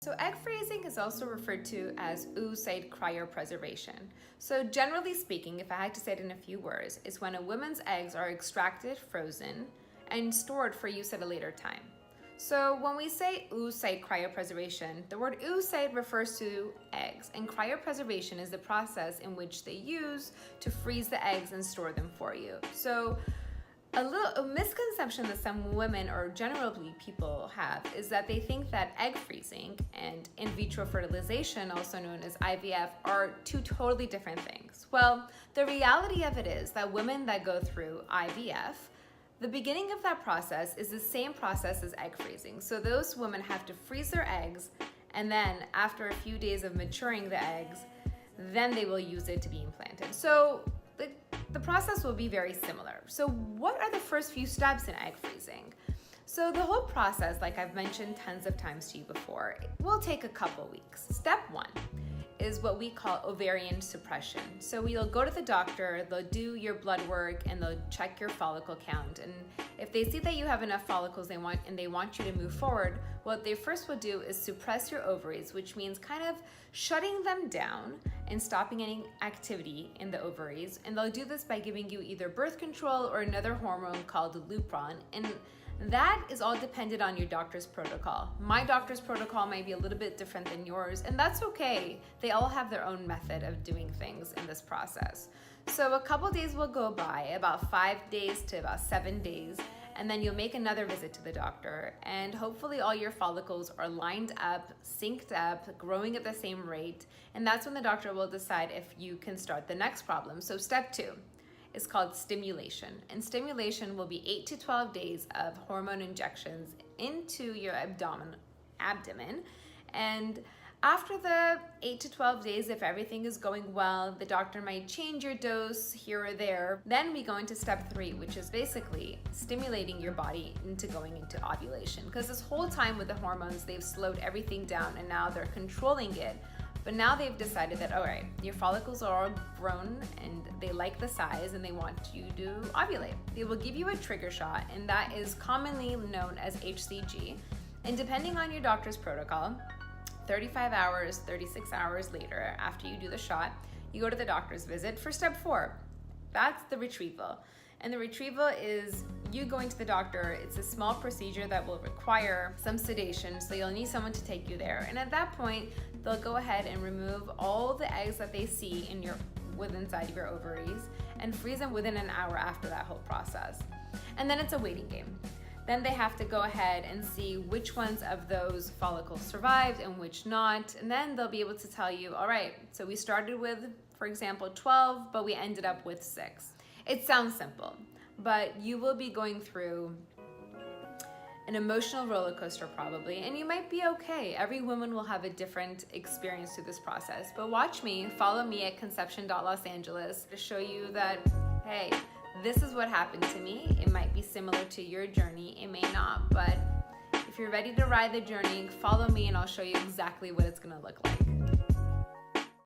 So egg freezing is also referred to as oocyte cryopreservation. So generally speaking, if I had to say it in a few words, is when a woman's eggs are extracted, frozen, and stored for use at a later time. So when we say oocyte cryopreservation, the word oocyte refers to eggs, and cryopreservation is the process in which they use to freeze the eggs and store them for you. So a misconception that some women or generally people have is that they think that egg freezing and in vitro fertilization, also known as IVF, are two totally different things. Well, the reality of it is that women that go through IVF, the beginning of that process is the same process as egg freezing. So those women have to freeze their eggs, and then after a few days of maturing the eggs, then they will use it to be implanted. So the process will be very similar. So what are the first few steps in egg freezing? So the whole process, like I've mentioned tons of times to you before, it will take a couple weeks. Step one is what we call ovarian suppression. So you'll go to the doctor, they'll do your blood work, and they'll check your follicle count. And if they see that you have enough follicles they want you to move forward, what they first will do is suppress your ovaries, which means kind of shutting them down and stopping any activity in the ovaries. And they'll do this by giving you either birth control or another hormone called Lupron. And that is all dependent on your doctor's protocol. My doctor's protocol might be a little bit different than yours, and that's okay. They all have their own method of doing things in this process. So a couple days will go by, about 5 days to about 7 days, and then you'll make another visit to the doctor, and hopefully all your follicles are lined up, synced up, growing at the same rate, and that's when the doctor will decide if you can start the next problem. So step two is called stimulation, and stimulation will be 8 to 12 days of hormone injections into your abdomen, and after the 8 to 12 days, if everything is going well, the doctor might change your dose here or there. Then we go into step three, which is basically stimulating your body into going into ovulation, because this whole time with the hormones, they've slowed everything down and now they're controlling it. But now they've decided that, all right, your follicles are all grown and they like the size and they want you to ovulate. They will give you a trigger shot, and that is commonly known as HCG. And depending on your doctor's protocol, 35 hours, 36 hours later, after you do the shot, you go to the doctor's visit for step four. That's the retrieval. And the retrieval is you going to the doctor. It's a small procedure that will require some sedation, so you'll need someone to take you there. And at that point, they'll go ahead and remove all the eggs that they see inside of your ovaries and freeze them within an hour after that whole process. And then it's a waiting game. Then they have to go ahead and see which ones of those follicles survived and which not. And then they'll be able to tell you, all right, so we started with, for example, 12, but we ended up with 6. It sounds simple, but you will be going through an emotional roller coaster probably, and you might be okay. Every woman will have a different experience through this process. But watch me, follow me at conception.losangeles to show you that, hey, this is what happened to me. It might be similar to your journey, it may not, but if you're ready to ride the journey, follow me and I'll show you exactly what it's gonna look like.